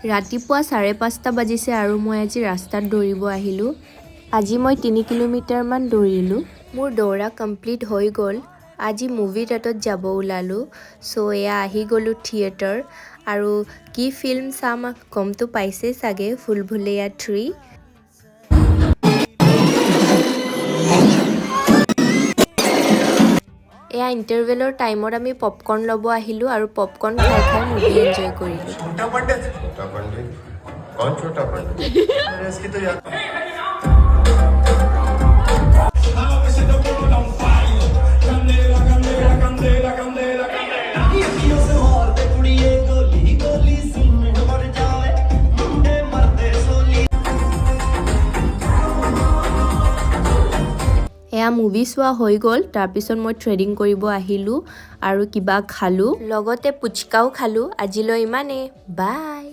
ৰাতিপুৱা 5:30 বাজিছে আৰু মই আজি ৰাস্তাত দৌৰিব আহিলোঁ। আজি মই 3 কিলোমিটাৰমান দৌৰিলোঁ। মোৰ দৌৰা কমপ্লিট হৈ গ'ল। আজি মুভি ডেটত যাব ওলালোঁ। এয়া আহি গ'লোঁ থিয়েটাৰ আৰু কি ফিল্ম চাম গমটো পাইছেই চাগে, ভুলভুলাইয়া 3। এয়া ইণ্টাৰভেলৰ টাইমত আমি পপকৰ্ন ল'ব আহিলোঁ আৰু পপকৰ্ন খাই খাই মুভি এনজয় কৰিলোঁ। छोटा पंडित कौन छोटा पंडित अरे इसकी तो याद এয়া মুভি চোৱা হৈ গ'ল। তাৰপিছত মই থ্ৰেডিং কৰিব আহিলোঁ আৰু কিবা খালোঁ, লগতে পুচকাও খালোঁ। আজিলৈ ইমানেই, বাই।